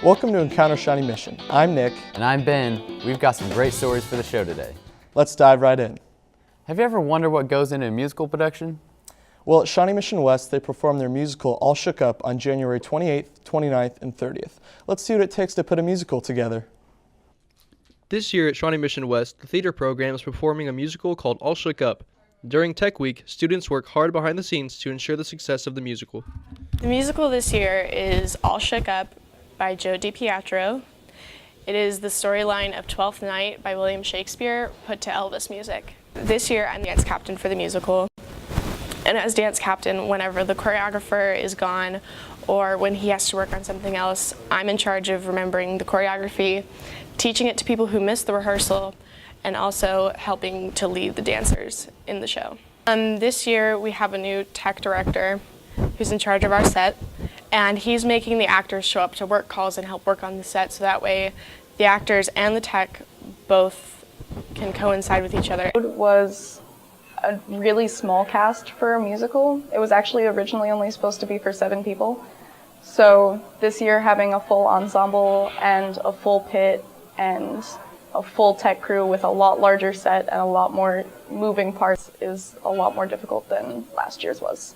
Welcome to Encounter Shawnee Mission. I'm Nick. And I'm Ben. We've got some great stories for the show today. Let's dive right in. Have you ever wondered what goes into a musical production? Well, at Shawnee Mission West, they perform their musical All Shook Up on January 28th, 29th, and 30th. Let's see what it takes to put a musical together. This year at Shawnee Mission West, the theater program is performing a musical called All Shook Up. During Tech Week, students work hard behind the scenes to ensure the success of the musical. The musical this year is All Shook Up by Joe DiPietro. It is the storyline of Twelfth Night by William Shakespeare put to Elvis music. This year I'm dance captain for the musical. And as dance captain, whenever the choreographer is gone or when he has to work on something else, I'm in charge of remembering the choreography, teaching it to people who missed the rehearsal, and also helping to lead the dancers in the show. This year we have a new tech director who's in charge of our set, and he's making the actors show up to work calls and help work on the set so that way the actors and the tech both can coincide with each other. It was a really small cast for a musical. It was actually originally only supposed to be for 7 people. So this year having a full ensemble and a full pit and a full tech crew with a lot larger set and a lot more moving parts is a lot more difficult than last year's was.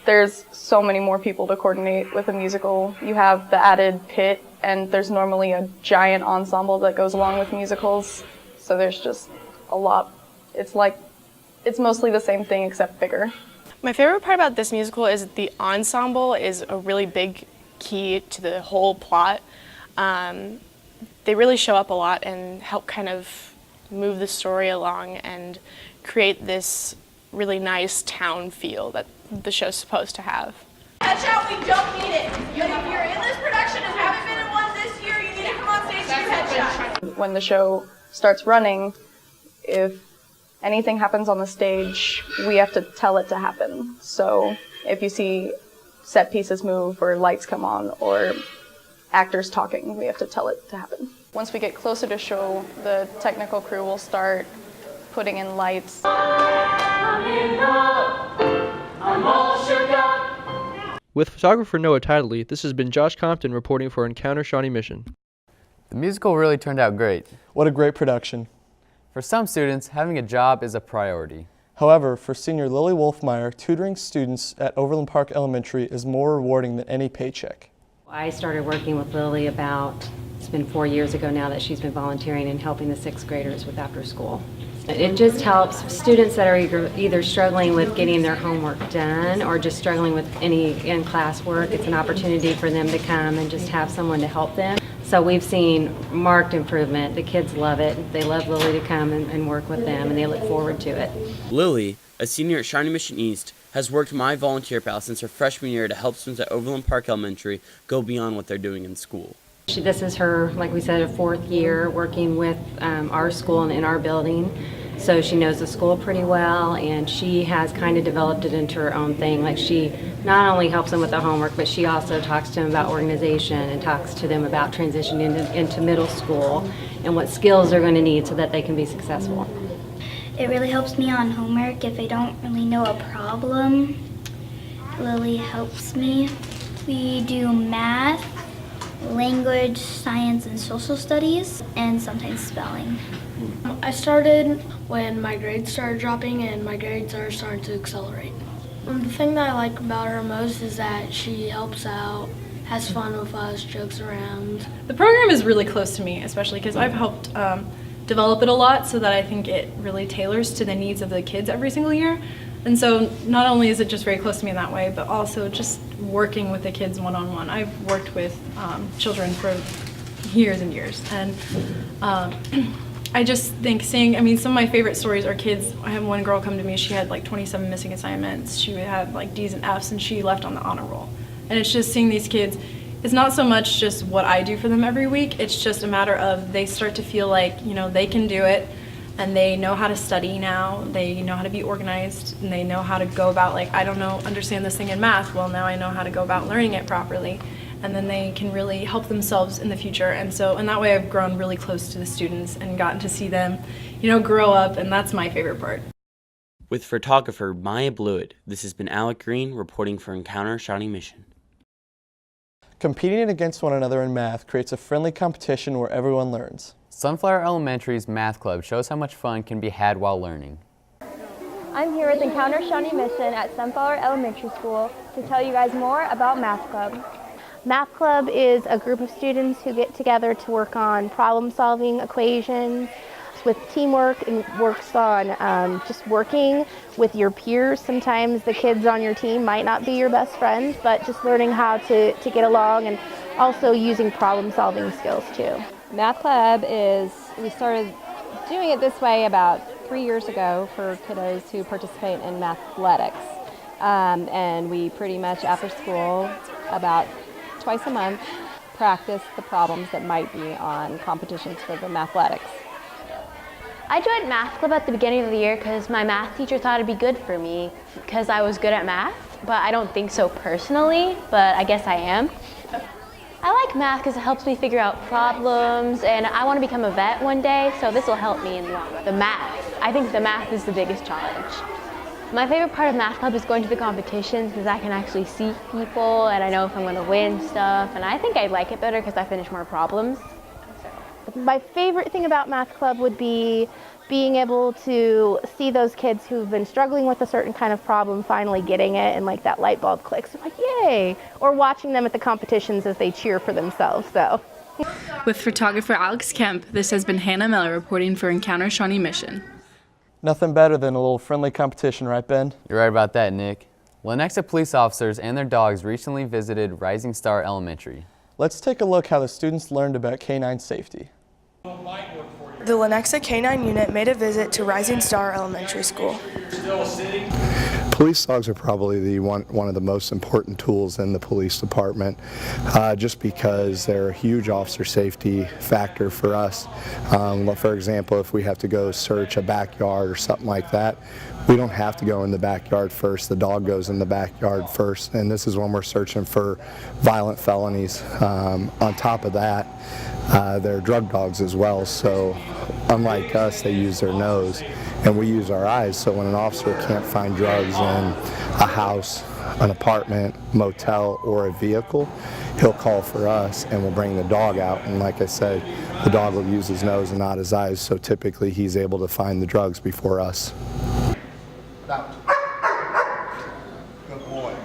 There's so many more people to coordinate with a musical. You have the added pit, and there's normally a giant ensemble that goes along with musicals. So there's just a lot. It's mostly the same thing except bigger. My favorite part about this musical is that the ensemble is a really big key to the whole plot. They really show up a lot and help kind of move the story along and create this really nice town feel that the show's supposed to have. Catch out, we don't need it. If you're in this production and haven't been in one this year, you need to come on stage and headshot. When the show starts running, if anything happens on the stage, we have to tell it to happen. So if you see set pieces move or lights come on or actors talking, we have to tell it to happen. Once we get closer to show, the technical crew will start putting in lights. With photographer Noah Titley, this has been Josh Compton reporting for Encounter Shawnee Mission. The musical really turned out great. What a great production. For some students, having a job is a priority. However, for senior Lily Wolfmeyer, tutoring students at Overland Park Elementary is more rewarding than any paycheck. I started working with Lily it's been 4 years ago now that she's been volunteering and helping the 6th graders with after school. It just helps students that are either struggling with getting their homework done or just struggling with any in-class work. It's an opportunity for them to come and just have someone to help them. So we've seen marked improvement. The kids love it. They love Lily to come and work with them, and they look forward to it. Lily, a senior at Shawnee Mission East, has worked my volunteer pal since her freshman year to help students at Overland Park Elementary go beyond what they're doing in school. This is her, like we said, her 4th year working with our school and in our building. So she knows the school pretty well, and she has kind of developed it into her own thing. Like, she not only helps them with the homework, but she also talks to them about organization and talks to them about transitioning into middle school and what skills they're going to need so that they can be successful. It really helps me on homework if I don't really know a problem. Lily helps me. We do math, language, science, and social studies, and sometimes spelling. I started when my grades started dropping and my grades are starting to accelerate. The thing that I like about her most is that she helps out, has fun with us, jokes around. The program is really close to me, especially because I've helped develop it a lot so that I think it really tailors to the needs of the kids every single year. And so not only is it just very close to me in that way, but also just working with the kids one-on-one. I've worked with children for years and years, and I just think some of my favorite stories are kids. I had one girl come to me, she had like 27 missing assignments. She had like D's and F's, and she left on the honor roll. And it's just seeing these kids, it's not so much just what I do for them every week, it's just a matter of they start to feel like, they can do it, and they know how to study now, they know how to be organized, and they know how to go about, like, I don't understand this thing in math, well now I know how to go about learning it properly. And then they can really help themselves in the future. And so in that way I've grown really close to the students and gotten to see them, grow up, and that's my favorite part. With photographer Maya Blewett, this has been Alec Green reporting for Encounter Shawnee Mission. Competing against one another in math creates a friendly competition where everyone learns. Sunflower Elementary's Math Club shows how much fun can be had while learning. I'm here with Encounter Shawnee Mission at Sunflower Elementary School to tell you guys more about Math Club. Math Club is a group of students who get together to work on problem-solving equations with teamwork and works on just working with your peers. Sometimes the kids on your team might not be your best friends, but just learning how to get along and also using problem-solving skills too. Math Club we started doing it this way about 3 years ago for kiddos who participate in mathletics. And we pretty much after school, about twice a month, practice the problems that might be on competitions for the mathletics. I joined Math Club at the beginning of the year because my math teacher thought it'd be good for me because I was good at math, but I don't think so personally, but I guess I am. I like math because it helps me figure out problems, and I want to become a vet one day, so this will help me in the math. I think the math is the biggest challenge. My favorite part of Math Club is going to the competitions because I can actually see people and I know if I'm going to win stuff, and I think I like it better because I finish more problems. My favorite thing about Math Club would be being able to see those kids who've been struggling with a certain kind of problem finally getting it, and like that light bulb clicks, like yay! Or watching them at the competitions as they cheer for themselves. So. With photographer Alex Kemp, this has been Hannah Miller reporting for Encounter Shawnee Mission. Nothing better than a little friendly competition, right, Ben? You're right about that, Nick. Lenexa police officers and their dogs recently visited Rising Star Elementary. Let's take a look how the students learned about canine safety. The Lenexa K-9 unit made a visit to Rising Star Elementary School. Police dogs are probably one of the most important tools in the police department, just because they're a huge officer safety factor for us. For example, if we have to go search a backyard or something like that, we don't have to go in the backyard first. The dog goes in the backyard first, and this is when we're searching for violent felonies. On top of that, they're drug dogs as well, so unlike us, they use their nose, and we use our eyes, so when an officer can't find drugs in a house, an apartment, motel, or a vehicle, he'll call for us and we'll bring the dog out, and like I said, the dog will use his nose and not his eyes, so typically he's able to find the drugs before us. Good boy.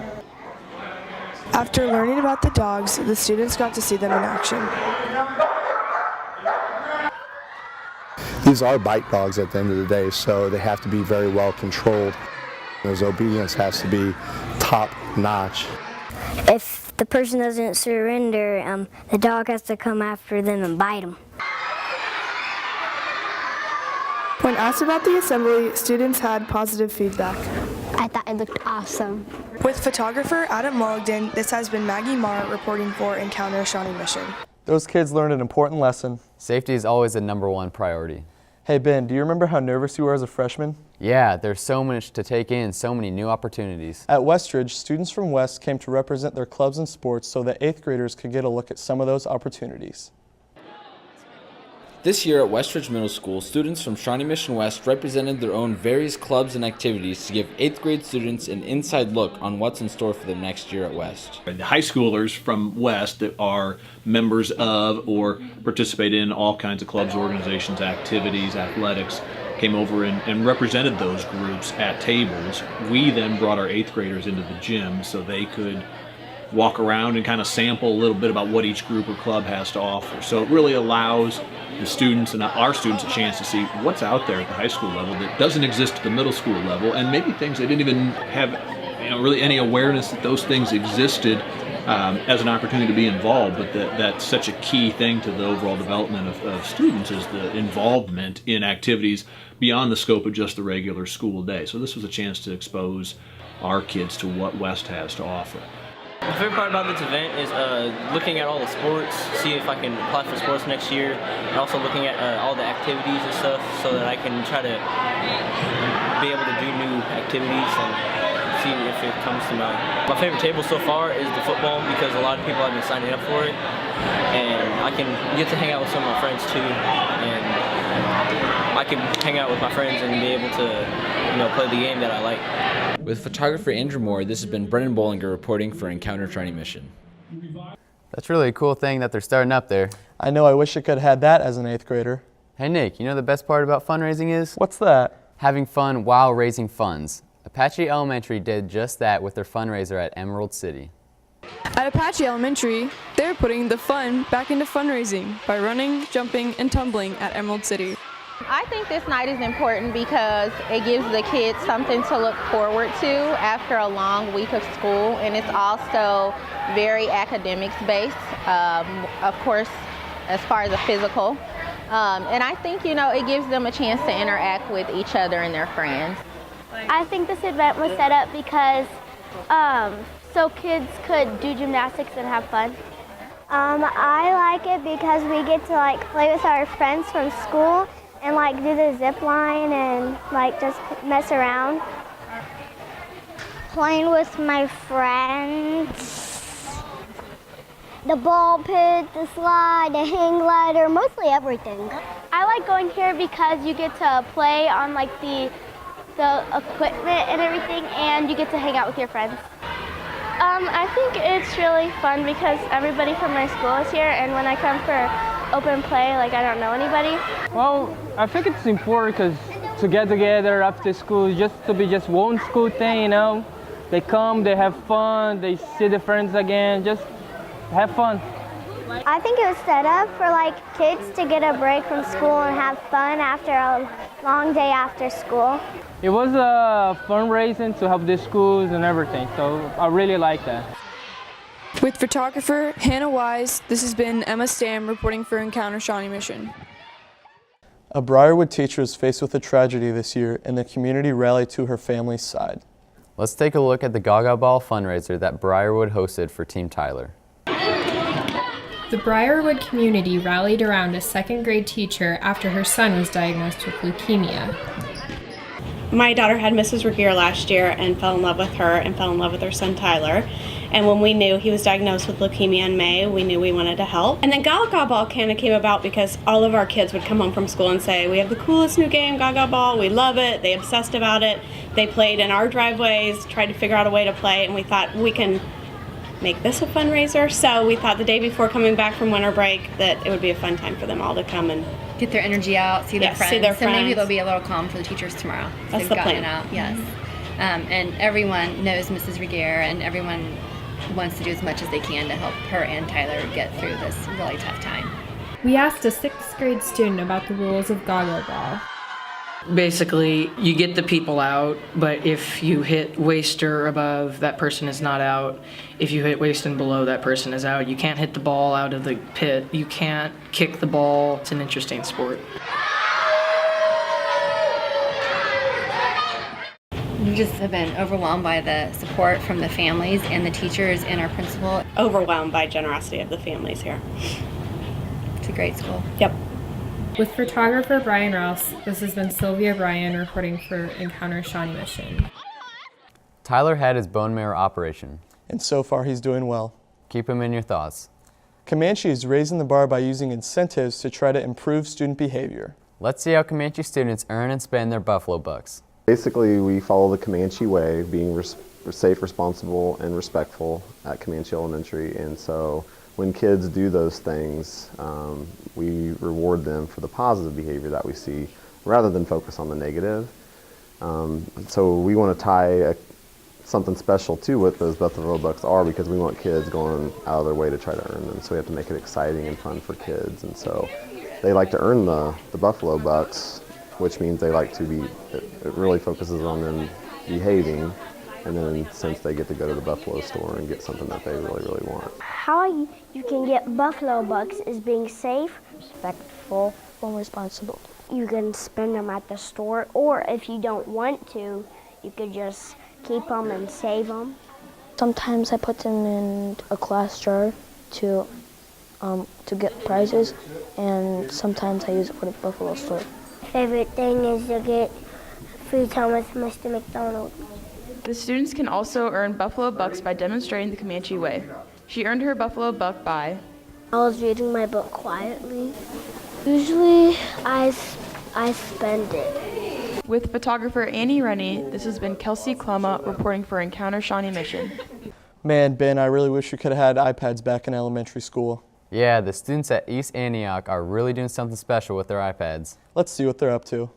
After learning about the dogs, the students got to see them in action. These are bite dogs at the end of the day, so they have to be very well controlled. His obedience has to be top notch. If the person doesn't surrender, the dog has to come after them and bite them. When asked about the assembly, students had positive feedback. I thought it looked awesome. With photographer Adam Mulligden, this has been Maggie Marr reporting for Encounter Shawnee Mission. Those kids learned an important lesson. Safety is always the #1 priority. Hey Ben, do you remember how nervous you were as a freshman? Yeah, there's so much to take in, so many new opportunities. At Westridge, students from West came to represent their clubs and sports so that 8th graders could get a look at some of those opportunities. This year at Westridge Middle School, students from Shawnee Mission West represented their own various clubs and activities to give 8th grade students an inside look on what's in store for them next year at West. The high schoolers from West that are members of or participate in all kinds of clubs, organizations, activities, athletics, came over and represented those groups at tables. We then brought our 8th graders into the gym so they could walk around and kind of sample a little bit about what each group or club has to offer. So it really allows the students and our students a chance to see what's out there at the high school level that doesn't exist at the middle school level, and maybe things they didn't even have really any awareness that those things existed as an opportunity to be involved. But that's such a key thing to the overall development of students, is the involvement in activities beyond the scope of just the regular school day. So this was a chance to expose our kids to what West has to offer. My favorite part about this event is looking at all the sports, see if I can apply for sports next year, and also looking at all the activities and stuff so that I can try to be able to do new activities and see if it comes to mind. My favorite table so far is the football, because a lot of people have been signing up for it, and I can get to hang out with some of my friends too, and I can hang out with my friends and be able to play the game that I like. With photographer Andrew Moore, this has been Brennan Bollinger reporting for Encounter Shawnee Mission. That's really a cool thing that they're starting up there. I know, I wish I could have had that as an 8th grader. Hey Nick, you know the best part about fundraising is? What's that? Having fun while raising funds. Apache Elementary did just that with their fundraiser at Emerald City. At Apache Elementary, they're putting the fun back into fundraising by running, jumping, and tumbling at Emerald City. I think this night is important because it gives the kids something to look forward to after a long week of school, and it's also very academics based, of course, as far as the physical. And I think, it gives them a chance to interact with each other and their friends. I think this event was set up because so kids could do gymnastics and have fun. I like it because we get to play with our friends from school and do the zip line and just mess around. Playing with my friends. The ball pit, the slide, the hang glider, mostly everything. I like going here because you get to play on the equipment and everything, and you get to hang out with your friends. I think it's really fun because everybody from my school is here, and when I come for open play, I don't know anybody. Well, I think it's important because to get together after school, just to be just one school thing, They come, they have fun, they see their friends again, just have fun. I think it was set up for kids to get a break from school and have fun after a long day after school. It was a fundraising to help the schools and everything, so I really like that. With photographer Hannah Wise, this has been Emma Stam reporting for Encounter Shawnee Mission. A Briarwood teacher was faced with a tragedy this year, and the community rallied to her family's side. Let's take a look at the Gaga Ball fundraiser that Briarwood hosted for Team Tyler. The Briarwood community rallied around a 2nd grade teacher after her son was diagnosed with leukemia. My daughter had Mrs. Regier last year and fell in love with her and fell in love with her son Tyler. And when we knew he was diagnosed with leukemia in May, we knew we wanted to help. And then Gaga Ball kind of came about because all of our kids would come home from school and say, we have the coolest new game, Gaga Ball, we love it, they obsessed about it. They played in our driveways, tried to figure out a way to play, and we thought we can make this a fundraiser. So we thought the day before coming back from winter break that it would be a fun time for them all to come and get their energy out, see their friends. See their so friends. maybe they'll be a little calm for the teachers tomorrow. That's They've the gotten plan. It out, yes. And everyone knows Mrs. Regier, and everyone wants to do as much as they can to help her and Tyler get through this really tough time. We asked a 6th grade student about the rules of Gaga Ball. Basically, you get the people out, but if you hit waist or above, that person is not out. If you hit waist and below, that person is out. You can't hit the ball out of the pit. You can't kick the ball. It's an interesting sport. We just have been overwhelmed by the support from the families and the teachers and our principal. Overwhelmed by generosity of the families here. It's a great school. Yep. With photographer Brian Rouse, this has been Sylvia Bryan reporting for Encounter Shawnee Mission. Tyler had his bone marrow operation. And so far he's doing well. Keep him in your thoughts. Comanche is raising the bar by using incentives to try to improve student behavior. Let's see how Comanche students earn and spend their Buffalo Bucks. Basically, we follow the Comanche way, being safe, responsible, and respectful at Comanche Elementary. And so when kids do those things, we reward them for the positive behavior that we see rather than focus on the negative. So we want to tie something special too what those Buffalo Bucks are, because we want kids going out of their way to try to earn them. So we have to make it exciting and fun for kids. And so they like to earn the Buffalo Bucks, which means they like to be, it really focuses on them behaving. And then since they get to go to the Buffalo store and get something that they really, really want. How you can get Buffalo Bucks is being safe, respectful, and responsible. You can spend them at the store, or if you don't want to, you could just keep them and save them. Sometimes I put them in a glass jar to get prizes, and sometimes I use it for the Buffalo store. Favorite thing is to get free time with Mr. McDonald. The students can also earn Buffalo Bucks by demonstrating the Comanche way. She earned her Buffalo Buck by... I was reading my book quietly. Usually I spend it. With photographer Annie Rennie, this has been Kelsey Klumma reporting for Encounter Shawnee Mission. Man, Ben, I really wish we could have had iPads back in elementary school. Yeah, the students at East Antioch are really doing something special with their iPads. Let's see what they're up to.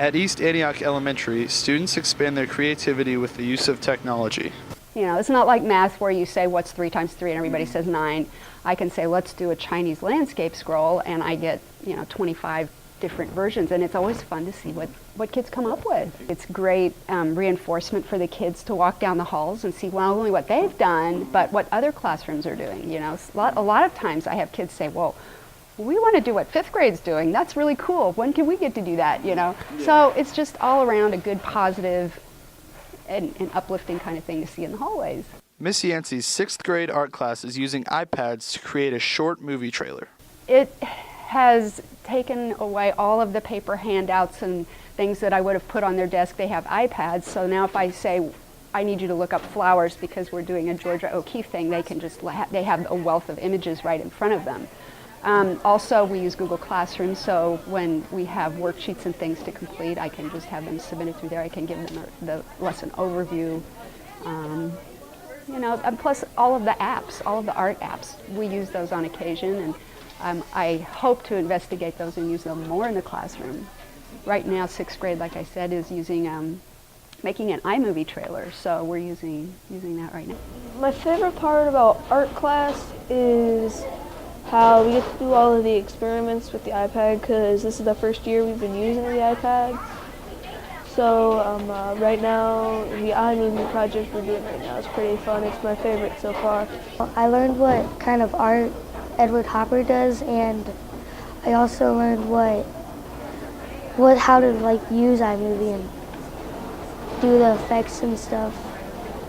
At East Antioch Elementary, students expand their creativity with the use of technology. You know, it's not like math where you say what's 3 times 3 and everybody says 9. I can say let's do a Chinese landscape scroll and I get, 25 different versions, and it's always fun to see what kids come up with. It's great reinforcement for the kids to walk down the halls and see not only what they've done, but what other classrooms are doing. A lot of times I have kids say, well, we want to do what 5th grade's doing. That's really cool. When can we get to do that, So it's just all around a good, positive, and uplifting kind of thing to see in the hallways. Miss Yancey's 6th grade art class is using iPads to create a short movie trailer. It has taken away all of the paper handouts and things that I would have put on their desk. They have iPads, so now if I say, I need you to look up flowers because we're doing a Georgia O'Keeffe thing, they can just, they have a wealth of images right in front of them. Also, we use Google Classroom, so when we have worksheets and things to complete, I can just have them submitted through there. I can give them the lesson overview. And plus all of the apps, all of the art apps, we use those on occasion, and I hope to investigate those and use them more in the classroom. Right now, 6th grade, like I said, is using making an iMovie trailer, so we're using that right now. My favorite part about art class is how we get to do all of the experiments with the iPad, because this is the first year we've been using the iPad. So right now, the iMovie project we're doing right now is pretty fun. It's my favorite so far. I learned what kind of art Edward Hopper does, and I also learned how to use iMovie and do the effects and stuff.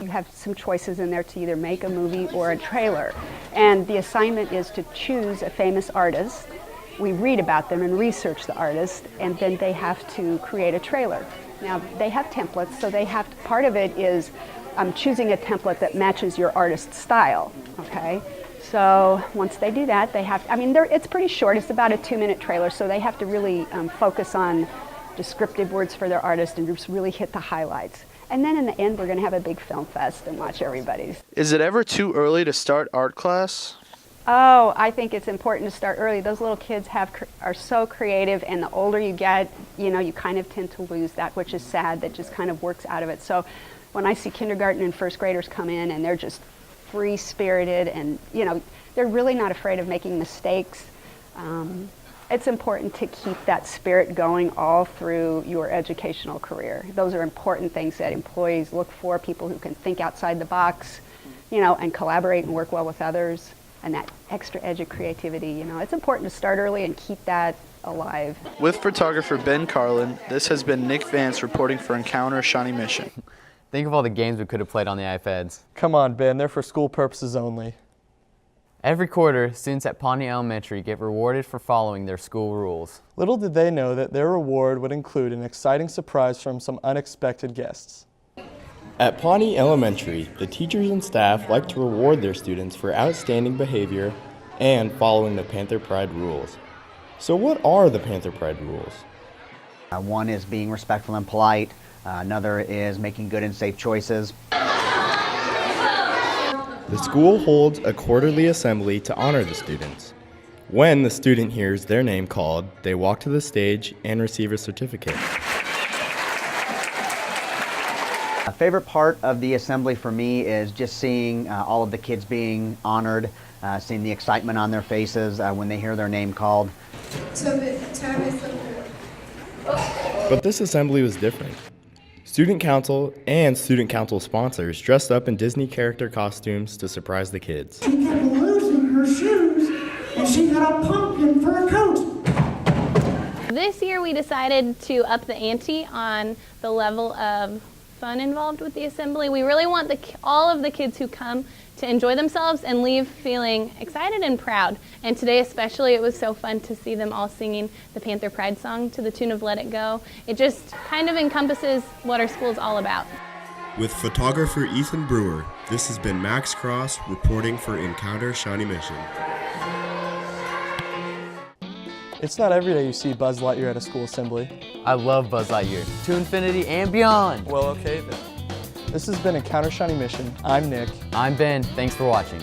You have some choices in there to either make a movie or a trailer, and the assignment is to choose a famous artist. We read about them and research the artist, and then they have to create a trailer. Now, they have templates, so part of it is choosing a template that matches your artist's style, okay? So once they do that, it's pretty short. It's about a 2-minute trailer, so they have to really focus on descriptive words for their artist and just really hit the highlights. And then in the end, we're going to have a big film fest and watch everybody's. Is it ever too early to start art class? Oh, I think it's important to start early. Those little kids are so creative, and the older you get, you kind of tend to lose that, which is sad. That just kind of works out of it. So when I see kindergarten and 1st graders come in and they're just free-spirited and, they're really not afraid of making mistakes, it's important to keep that spirit going all through your educational career. Those are important things that employees look for, people who can think outside the box, and collaborate and work well with others. And that extra edge of creativity, it's important to start early and keep that alive. With photographer Ben Carlin, this has been Nick Vance reporting for Encounter Shawnee Mission. Think of all the games we could have played on the iPads. Come on, Ben, they're for school purposes only. Every quarter, students at Pawnee Elementary get rewarded for following their school rules. Little did they know that their reward would include an exciting surprise from some unexpected guests. At Pawnee Elementary, the teachers and staff like to reward their students for outstanding behavior and following the Panther Pride rules. So what are the Panther Pride rules? One is being respectful and polite. Another is making good and safe choices. The school holds a quarterly assembly to honor the students. When the student hears their name called, they walk to the stage and receive a certificate. A favorite part of the assembly for me is just seeing all of the kids being honored, seeing the excitement on their faces when they hear their name called. But this assembly was different. Student council and student council sponsors dressed up in Disney character costumes to surprise the kids. She kept losing her shoes, and she got a pumpkin for a coat. This year we decided to up the ante on the level of fun involved with the assembly. We really want all of the kids who come to enjoy themselves and leave feeling excited and proud. And today especially, it was so fun to see them all singing the Panther Pride song to the tune of Let It Go. It just kind of encompasses what our school is all about. With photographer Ethan Brewer, this has been Max Cross reporting for Encounter Shawnee Mission. It's not every day you see Buzz Lightyear at a school assembly. I love Buzz Lightyear, to infinity and beyond. Well, okay then. This has been Encounter Shawnee Mission. I'm Nick. I'm Ben. Thanks for watching.